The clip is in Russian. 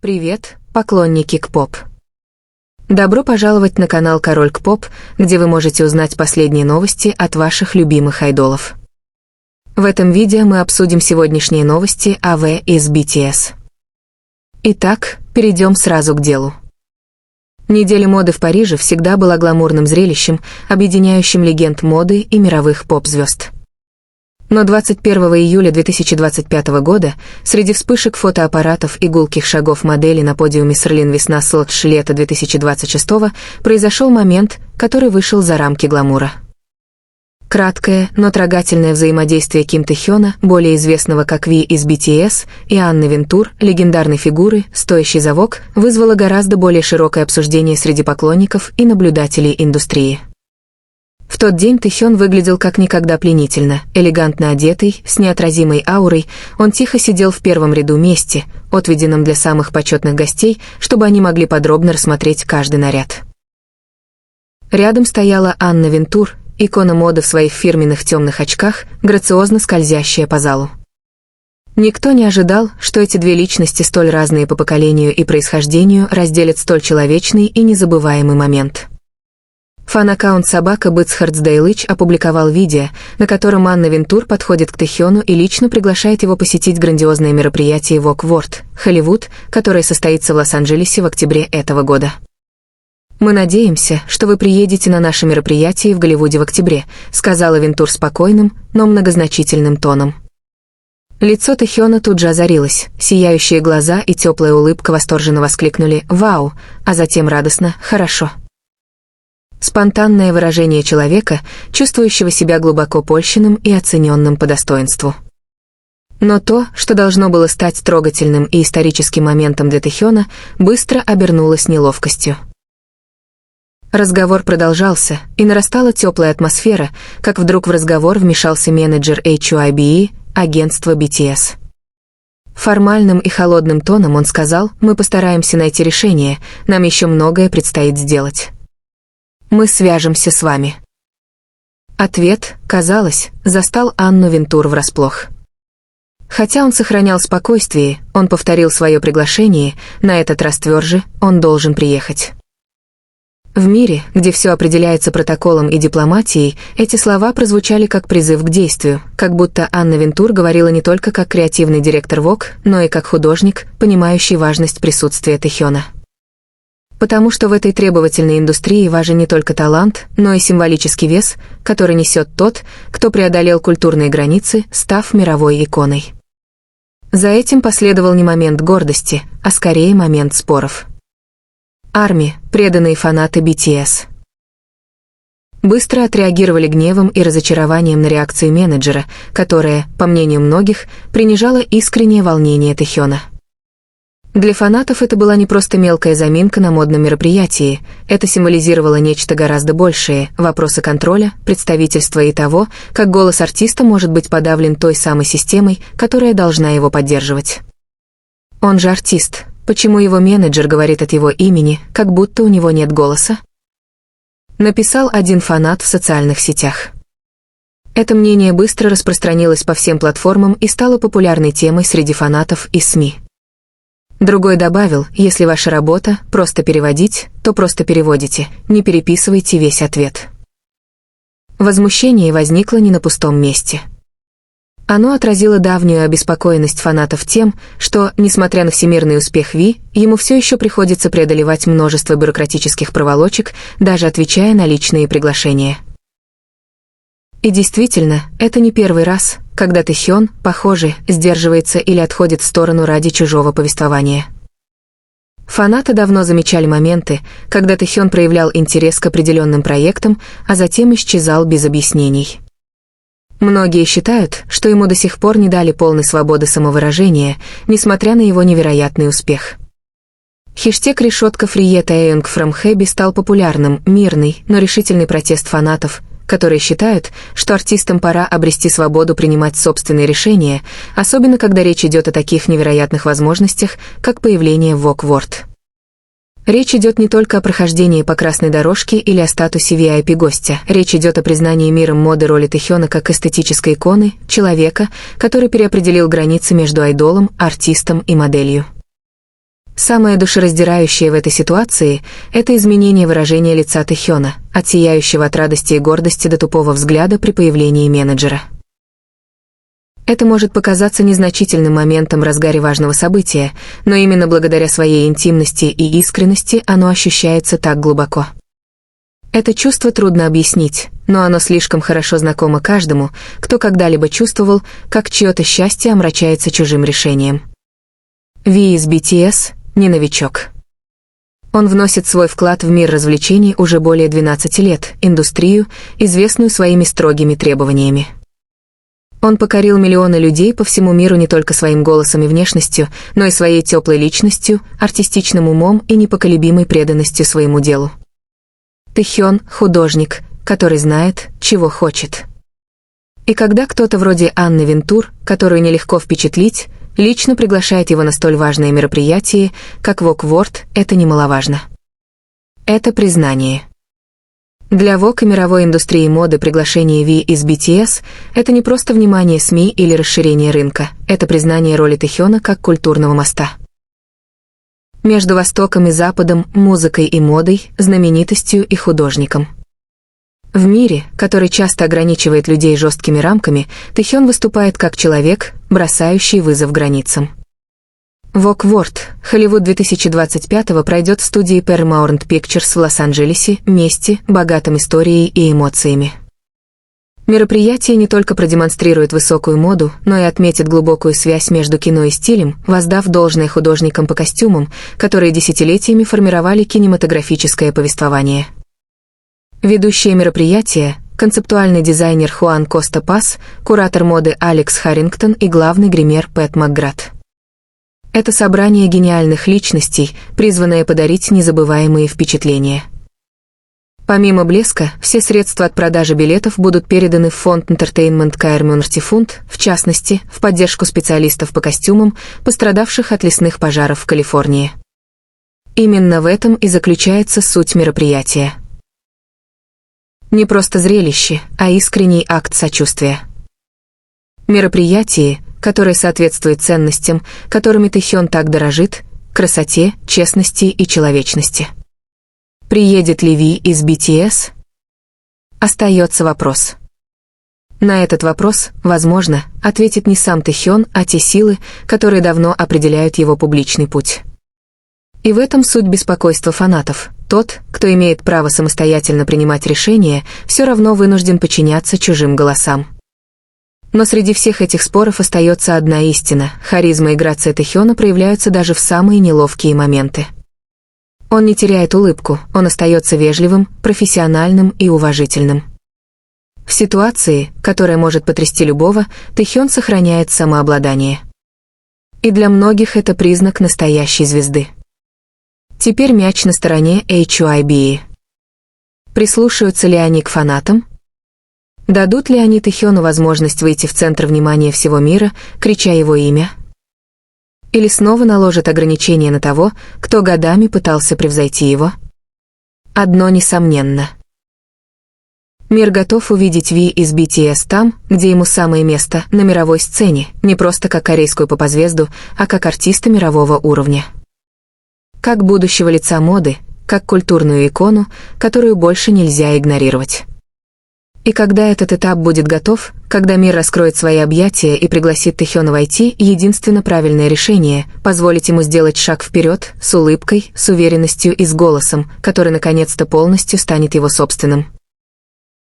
Привет, поклонники К-поп! Добро пожаловать на канал Король К-поп, где вы можете узнать последние новости от ваших любимых айдолов. В этом видео мы обсудим сегодняшние новости АВ из BTS. Итак, перейдем сразу к делу. Неделя моды в Париже всегда была гламурным зрелищем, объединяющим легенд моды и мировых поп-звезд. Но 21 июля 2025 года среди вспышек фотоаппаратов и гулких шагов модели на подиуме Серлин Весна/Лето 2026 произошел момент, который вышел за рамки гламура. Краткое, но трогательное взаимодействие Ким Тэхёна, более известного как Ви из BTS, и Анны Вентур, легендарной фигуры, стоящей за Vogue, вызвало гораздо более широкое обсуждение среди поклонников и наблюдателей индустрии. В тот день Тэхён выглядел как никогда пленительно, элегантно одетый, с неотразимой аурой, он тихо сидел в первом ряду месте, отведенном для самых почетных гостей, чтобы они могли подробно рассмотреть каждый наряд. Рядом стояла Анна Вентур, икона моды в своих фирменных темных очках, грациозно скользящая по залу. Никто не ожидал, что эти две личности, столь разные по поколению и происхождению, разделят столь человечный и незабываемый момент. Фан-аккаунт «Собака Бытсхардсдейлыч» опубликовал видео, на котором Анна Вентур подходит к Тэхёну и лично приглашает его посетить грандиозное мероприятие Vogue World, Hollywood, которое состоится в Лос-Анджелесе в октябре этого года. «Мы надеемся, что вы приедете на наше мероприятие в Голливуде в октябре», сказала Вентур спокойным, но многозначительным тоном. Лицо Тэхёна тут же озарилось, сияющие глаза и теплая улыбка восторженно воскликнули «Вау!», а затем радостно «Хорошо!». Спонтанное выражение человека, чувствующего себя глубоко польщенным и оцененным по достоинству. Но то, что должно было стать трогательным и историческим моментом для Тэхёна, быстро обернулось неловкостью. Разговор продолжался, и нарастала теплая атмосфера, как вдруг в разговор вмешался менеджер HYBE, агентства BTS. Формальным и холодным тоном он сказал: «Мы постараемся найти решение, нам еще многое предстоит сделать. Мы свяжемся с вами». Ответ, казалось, застал Анну Вентур врасплох. Хотя он сохранял спокойствие, он повторил свое приглашение, на этот раз тверже: он должен приехать. В мире, где все определяется протоколом и дипломатией, эти слова прозвучали как призыв к действию, как будто Анна Вентур говорила не только как креативный директор Vogue, но и как художник, понимающий важность присутствия Тэхёна. Потому что в этой требовательной индустрии важен не только талант, но и символический вес, который несет тот, кто преодолел культурные границы, став мировой иконой. За этим последовал не момент гордости, а скорее момент споров. ARMY, преданные фанаты BTS, быстро отреагировали гневом и разочарованием на реакцию менеджера, которая, по мнению многих, принижала искреннее волнение Тэхёна. Для фанатов это была не просто мелкая заминка на модном мероприятии, это символизировало нечто гораздо большее, вопросы контроля, представительства и того, как голос артиста может быть подавлен той самой системой, которая должна его поддерживать. Он же артист, почему его менеджер говорит от его имени, как будто у него нет голоса? Написал один фанат в социальных сетях. Это мнение быстро распространилось по всем платформам и стало популярной темой среди фанатов и СМИ. Другой добавил: если ваша работа — просто переводить, то просто переводите, не переписывайте весь ответ. Возмущение возникло не на пустом месте. Оно отразило давнюю обеспокоенность фанатов тем, что, несмотря на всемирный успех Ви, ему все еще приходится преодолевать множество бюрократических проволочек, даже отвечая на личные приглашения. И действительно, это не первый раз, когда Тэхён, похоже, сдерживается или отходит в сторону ради чужого повествования. Фанаты давно замечали моменты, когда Тэхён проявлял интерес к определенным проектам, а затем исчезал без объяснений. Многие считают, что ему до сих пор не дали полной свободы самовыражения, несмотря на его невероятный успех. Хэштег #Frieta from Happy стал популярным, мирный, но решительный протест фанатов, которые считают, что артистам пора обрести свободу принимать собственные решения, особенно когда речь идет о таких невероятных возможностях, как появление в Vogue World. Речь идет не только о прохождении по красной дорожке или о статусе VIP-гостя, речь идет о признании миром моды роли Тэхёна как эстетической иконы, человека, который переопределил границы между айдолом, артистом и моделью. С Самое душераздирающее в этой ситуации – это изменение выражения лица Тэхёна, от сияющего от радости и гордости до тупого взгляда при появлении менеджера. Это может показаться незначительным моментом в разгаре важного события, но именно благодаря своей интимности и искренности оно ощущается так глубоко. Это чувство трудно объяснить, но оно слишком хорошо знакомо каждому, кто когда-либо чувствовал, как чье-то счастье омрачается чужим решением. Ви из BTS – не новичок. Он вносит свой вклад в мир развлечений уже более 12 лет, индустрию, известную своими строгими требованиями. Он покорил миллионы людей по всему миру не только своим голосом и внешностью, но и своей теплой личностью, артистичным умом и непоколебимой преданностью своему делу. Тэхён – художник, который знает, чего хочет. И когда кто-то вроде Анны Вентур, которую нелегко впечатлить, лично приглашает его на столь важное мероприятие, как Vogue World, это немаловажно. Это признание. Для Vogue и мировой индустрии моды приглашение Ви из BTS – это не просто внимание СМИ или расширение рынка, это признание роли Тэхёна как культурного моста. Между Востоком и Западом, музыкой и модой, знаменитостью и художником. В мире, который часто ограничивает людей жесткими рамками, Тэхён выступает как человек, бросающий вызов границам. Vogue World, Hollywood 2025 пройдет в студии Paramount Pictures в Лос-Анджелесе, месте, богатом историей и эмоциями. Мероприятие не только продемонстрирует высокую моду, но и отметит глубокую связь между кино и стилем, воздав должное художникам по костюмам, которые десятилетиями формировали кинематографическое повествование. Ведущие мероприятия – концептуальный дизайнер Хуан Коста Пас, куратор моды Алекс Харрингтон и главный гример Пэт Макград. Это собрание гениальных личностей, призванное подарить незабываемые впечатления. Помимо блеска, все средства от продажи билетов будут переданы в фонд Entertainment Community Fund, в частности, в поддержку специалистов по костюмам, пострадавших от лесных пожаров в Калифорнии. Именно в этом и заключается суть мероприятия. Не просто зрелище, а искренний акт сочувствия. Мероприятие, которое соответствует ценностям, которыми Тэхён так дорожит, красоте, честности и человечности. Приедет ли Ви из BTS? Остается вопрос. На этот вопрос, возможно, ответит не сам Тэхён, а те силы, которые давно определяют его публичный путь. И в этом суть беспокойства фанатов. Тот, кто имеет право самостоятельно принимать решения, все равно вынужден подчиняться чужим голосам. Но среди всех этих споров остается одна истина: харизма и грация Тэхёна проявляются даже в самые неловкие моменты. Он не теряет улыбку, он остается вежливым, профессиональным и уважительным. В ситуации, которая может потрясти любого, Тэхён сохраняет самообладание. И для многих это признак настоящей звезды. Теперь мяч на стороне HYBE. Прислушаются ли они к фанатам? Дадут ли они Тэхёну возможность выйти в центр внимания всего мира, крича его имя? Или снова наложат ограничения на того, кто годами пытался превзойти его? Одно несомненно. Мир готов увидеть Ви из BTS там, где ему самое место, на мировой сцене, не просто как корейскую поп-звезду, а как артиста мирового уровня. Как будущего лица моды, как культурную икону, которую больше нельзя игнорировать. И когда этот этап будет готов, когда мир раскроет свои объятия и пригласит Тэхёна войти, единственно правильное решение – позволить ему сделать шаг вперед, с улыбкой, с уверенностью и с голосом, который наконец-то полностью станет его собственным.